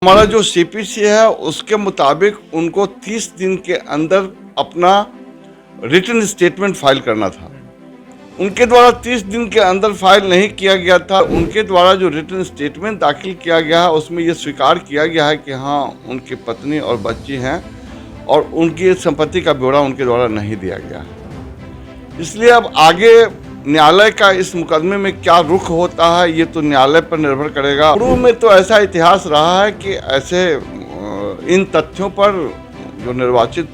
हमारा जो सीपीसी है उसके मुताबिक उनको 30 दिन के अंदर अपना रिटन स्टेटमेंट फाइल करना था। उनके द्वारा 30 दिन के अंदर फाइल नहीं किया गया था। उनके द्वारा जो रिटन स्टेटमेंट दाखिल किया गया है उसमें ये स्वीकार किया गया है कि हाँ, उनकी पत्नी और बच्ची हैं और उनकी संपत्ति का ब्यौरा उनके द्वारा नहीं दिया गया है। इसलिए अब आगे न्यायालय का इस मुकदमे में क्या रुख होता है ये तो न्यायालय पर निर्भर करेगा। पूर्व में तो ऐसा इतिहास रहा है कि ऐसे इन तथ्यों पर जो निर्वाचित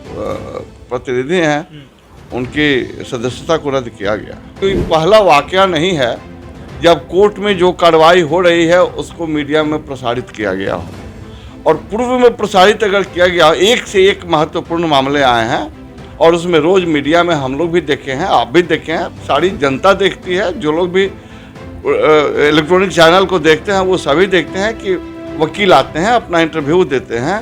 प्रतिनिधि हैं उनकी सदस्यता को रद्द किया गया। कोई पहला वाकया नहीं है जब कोर्ट में जो कार्रवाई हो रही है उसको मीडिया में प्रसारित किया गया हो, और पूर्व में प्रसारित अगर किया गया, एक से एक महत्वपूर्ण मामले आए हैं और उसमें रोज मीडिया में हम लोग भी देखे हैं, आप भी देखे हैं, सारी जनता देखती है, जो लोग भी इलेक्ट्रॉनिक चैनल को देखते हैं वो सभी देखते हैं कि वकील आते हैं, अपना इंटरव्यू देते हैं,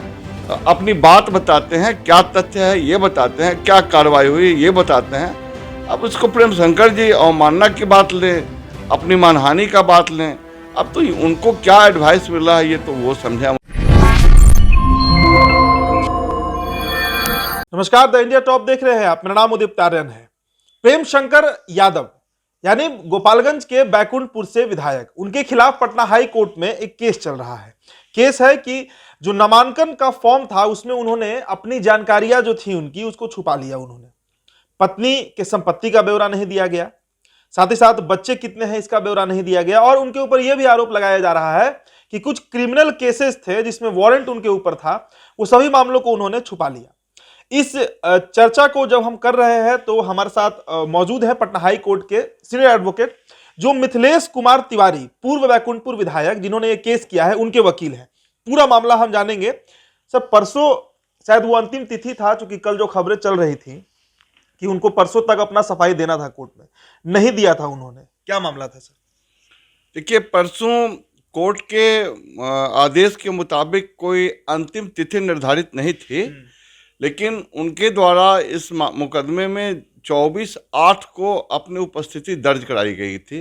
अपनी बात बताते हैं, क्या तथ्य है ये बताते हैं, क्या कार्रवाई हुई ये बताते हैं। अब उसको प्रेम शंकर जी अवमानना की बात लें, अपनी मानहानि का बात लें, अब तो उनको क्या एडवाइस मिल रहा है ये तो वो समझे। नमस्कार, द इंडिया टॉप देख रहे हैं आप। मेरा नाम उदित तारियन है। प्रेम शंकर यादव यानी गोपालगंज के बैकुंठपुर से विधायक, उनके खिलाफ पटना हाई कोर्ट में एक केस चल रहा है। केस है कि जो नामांकन का फॉर्म था उसमें उन्होंने अपनी जानकारियां जो थी उनकी उसको छुपा लिया। उन्होंने पत्नी के संपत्ति का ब्यौरा नहीं दिया गया, साथ ही साथ बच्चे कितने हैं इसका ब्यौरा नहीं दिया गया, और उनके ऊपर यह भी आरोप लगाया जा रहा है कि कुछ क्रिमिनल केसेस थे जिसमें वारंट उनके ऊपर था, वो सभी मामलों को उन्होंने छुपा लिया। इस चर्चा को जब हम कर रहे हैं तो हमारे साथ मौजूद है पटना हाई कोर्ट के सीनियर एडवोकेट जो मिथिलेश कुमार तिवारी, पूर्व बैकुंठपुर विधायक जिन्होंने ये केस किया है, उनके वकील हैं। पूरा मामला हम जानेंगे। सर, परसों शायद वो अंतिम तिथि था, क्योंकि कल जो खबरें चल रही थी कि उनको परसों तक अपना सफाई देना था कोर्ट में, नहीं दिया था उन्होंने। क्या मामला था सर? देखिए, परसों कोर्ट के आदेश के मुताबिक कोई अंतिम तिथि निर्धारित नहीं थी, लेकिन उनके द्वारा इस मुकदमे में 24/8 को अपनी उपस्थिति दर्ज कराई गई थी।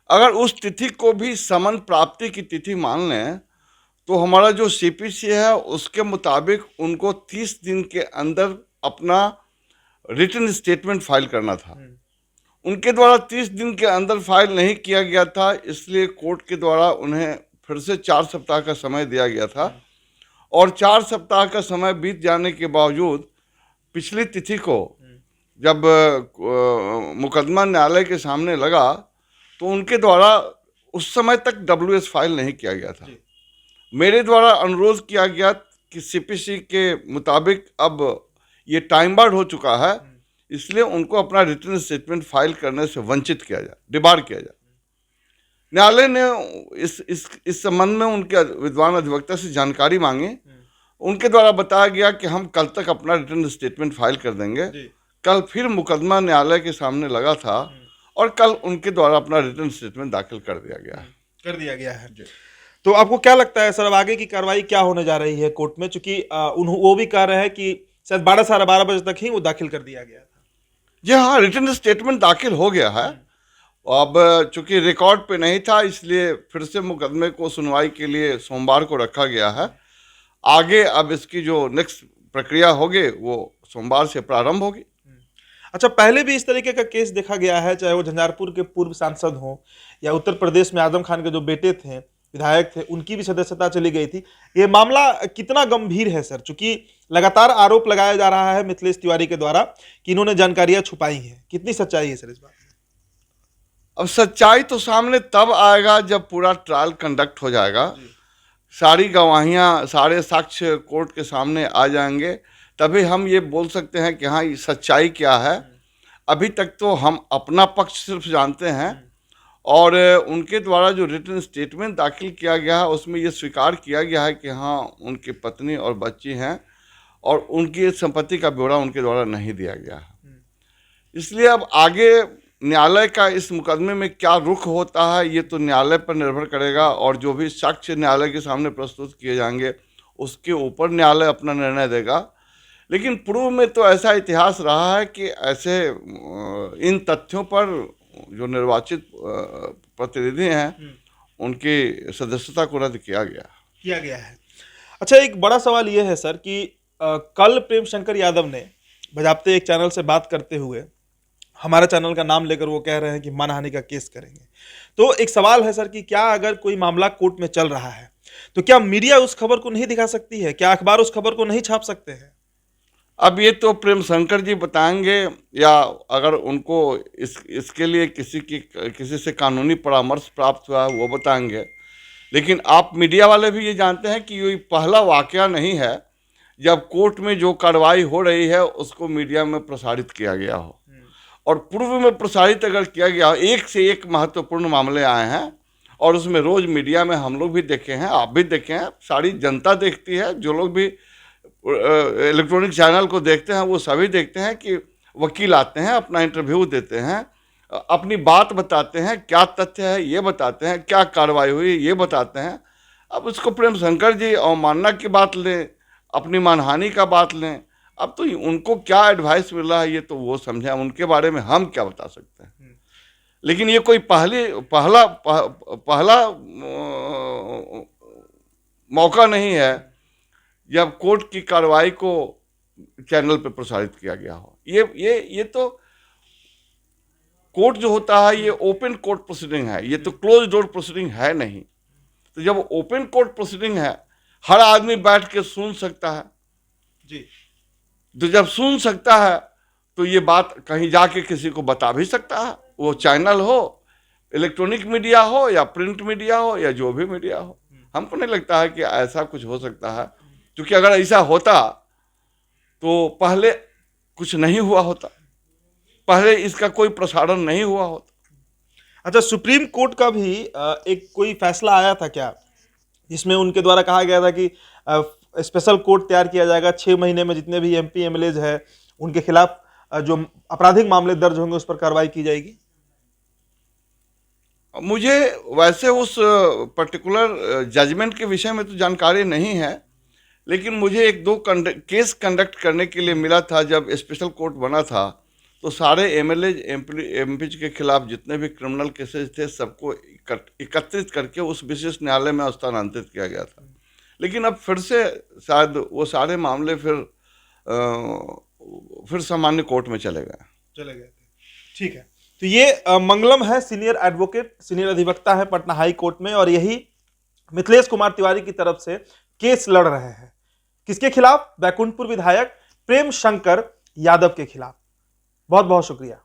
अगर उस तिथि को भी समन प्राप्ति की तिथि मान लें तो हमारा जो सीपीसी है उसके मुताबिक उनको 30 दिन के अंदर अपना रिटन स्टेटमेंट फाइल करना था। उनके द्वारा 30 दिन के अंदर फाइल नहीं किया गया था, इसलिए कोर्ट के द्वारा उन्हें फिर से 4 सप्ताह का समय दिया गया था, और 4 सप्ताह का समय बीत जाने के बावजूद पिछली तिथि को जब मुकदमा न्यायालय के सामने लगा तो उनके द्वारा उस समय तक WS फाइल नहीं किया गया था। मेरे द्वारा अनुरोध किया गया कि सीपीसी के मुताबिक अब ये टाइम बाउंड हो चुका है, इसलिए उनको अपना रिटन स्टेटमेंट फाइल करने से वंचित किया जाए, डिबार किया जाए। न्यायालय ने इस संबंध में उनके विद्वान अधिवक्ता से जानकारी मांगी। उनके द्वारा बताया गया कि हम कल तक अपना रिटन स्टेटमेंट फाइल कर देंगे। कल फिर मुकदमा न्यायालय के सामने लगा था और कल उनके द्वारा अपना रिटन स्टेटमेंट दाखिल कर दिया गया है। तो आपको क्या लगता है सर, अब आगे की कार्रवाई क्या होने जा रही है कोर्ट में? चूंकि वो भी कह रहे हैं कि शायद 12 बजे तक ही वो दाखिल कर दिया गया था। जी हाँ, रिटन स्टेटमेंट दाखिल हो गया है। अब चूंकि रिकॉर्ड पे नहीं था इसलिए फिर से मुकदमे को सुनवाई के लिए सोमवार को रखा गया है। आगे अब इसकी जो नेक्स्ट प्रक्रिया होगी वो सोमवार से प्रारंभ होगी। अच्छा, पहले भी इस तरीके का केस देखा गया है, चाहे वो झंझारपुर के पूर्व सांसद हो या उत्तर प्रदेश में आजम खान के जो बेटे थे, विधायक थे, उनकी भी सदस्यता चली गई थी। ये मामला कितना गंभीर है सर? चूंकि लगातार आरोप लगाया जा रहा है मिथिलेश तिवारी के द्वारा कि इन्होंने जानकारियां छुपाई हैं, कितनी सच्चाई है सर इस बात? अब सच्चाई तो सामने तब आएगा जब पूरा ट्रायल कंडक्ट हो जाएगा, सारी गवाहियां, सारे साक्ष्य कोर्ट के सामने आ जाएंगे, तभी हम ये बोल सकते हैं कि हाँ, ये सच्चाई क्या है। अभी तक तो हम अपना पक्ष सिर्फ जानते हैं, और उनके द्वारा जो रिटन स्टेटमेंट दाखिल किया गया है उसमें ये स्वीकार किया गया है कि हाँ, उनकी पत्नी और बच्ची हैं और उनकी संपत्ति का ब्यौरा उनके द्वारा नहीं दिया गया है। इसलिए अब आगे न्यायालय का इस मुकदमे में क्या रुख होता है ये तो न्यायालय पर निर्भर करेगा, और जो भी साक्ष्य न्यायालय के सामने प्रस्तुत किए जाएंगे उसके ऊपर न्यायालय अपना निर्णय देगा। लेकिन पूर्व में तो ऐसा इतिहास रहा है कि ऐसे इन तथ्यों पर जो निर्वाचित प्रतिनिधि हैं उनकी सदस्यता को रद्द किया गया। किया गया है। अच्छा, एक बड़ा सवाल ये है सर कि कल प्रेम शंकर यादव ने बजाबते एक चैनल से बात करते हुए हमारा चैनल का नाम लेकर वो कह रहे हैं कि मानहानि का केस करेंगे। तो एक सवाल है सर कि क्या अगर कोई मामला कोर्ट में चल रहा है तो क्या मीडिया उस खबर को नहीं दिखा सकती है? क्या अखबार उस खबर को नहीं छाप सकते हैं? अब ये तो प्रेम शंकर जी बताएंगे, या अगर उनको इसके लिए किसी से कानूनी परामर्श प्राप्त हुआ है वो बताएंगे। लेकिन आप मीडिया वाले भी ये जानते हैं कि ये पहला वाकया नहीं है जब कोर्ट में जो कार्रवाई हो रही है उसको मीडिया में प्रसारित किया गया हो। और पूर्व में प्रसारित अगर किया गया हो, एक से एक महत्वपूर्ण मामले आए हैं और उसमें रोज़ मीडिया में हम लोग भी देखे हैं, आप भी देखे हैं, सारी जनता देखती है, जो लोग भी इलेक्ट्रॉनिक चैनल को देखते हैं वो सभी देखते हैं कि वकील आते हैं, अपना इंटरव्यू देते हैं, अपनी बात बताते हैं, क्या तथ्य है ये बताते हैं, क्या कार्रवाई हुई ये बताते हैं। अब उसको प्रेम शंकर जी अवमानना की बात लें, अपनी मानहानि का बात लें, अब तो उनको क्या एडवाइस मिल रहा है ये तो वो समझें, उनके बारे में हम क्या बता सकते हैं। लेकिन ये कोई पहला मौका नहीं है जब कोर्ट की कार्रवाई को चैनल पर प्रसारित किया गया हो। ये तो कोर्ट जो होता है ये ओपन कोर्ट प्रोसीडिंग है, ये तो क्लोज डोर प्रोसीडिंग है नहीं। तो जब ओपन कोर्ट प्रोसीडिंग है हर आदमी बैठ के सुन सकता है जी। तो जब सुन सकता है तो ये बात कहीं जाके किसी को बता भी सकता है, वो चैनल हो, इलेक्ट्रॉनिक मीडिया हो या प्रिंट मीडिया हो या जो भी मीडिया हो। हमको नहीं लगता है कि ऐसा कुछ हो सकता है, क्योंकि अगर ऐसा होता तो पहले कुछ नहीं हुआ होता, पहले इसका कोई प्रसारण नहीं हुआ होता। अच्छा, सुप्रीम कोर्ट का भी एक कोई फैसला आया था क्या, जिसमें उनके द्वारा कहा गया था कि स्पेशल कोर्ट तैयार किया जाएगा, 6 महीने में जितने भी एमपी एमएलएज है उनके खिलाफ जो आपराधिक मामले दर्ज होंगे उस पर कार्रवाई की जाएगी? मुझे वैसे उस पर्टिकुलर जजमेंट के विषय में तो जानकारी नहीं है, लेकिन मुझे एक दो केस कंडक्ट करने के लिए मिला था। जब स्पेशल कोर्ट बना था तो सारे एमएलए एमपी के खिलाफ जितने भी क्रिमिनल केसेस थे सबको एकत्रित करके उस विशेष न्यायालय में स्थानांतरित किया गया था। लेकिन अब फिर से शायद वो सारे मामले फिर सामान्य कोर्ट में चले गए। ठीक है, तो ये मंगलम है, सीनियर एडवोकेट, सीनियर अधिवक्ता है पटना हाई कोर्ट में, और यही मिथिलेश कुमार तिवारी की तरफ से केस लड़ रहे हैं। किसके खिलाफ? बैकुंठपुर विधायक प्रेम शंकर यादव के खिलाफ। बहुत बहुत शुक्रिया।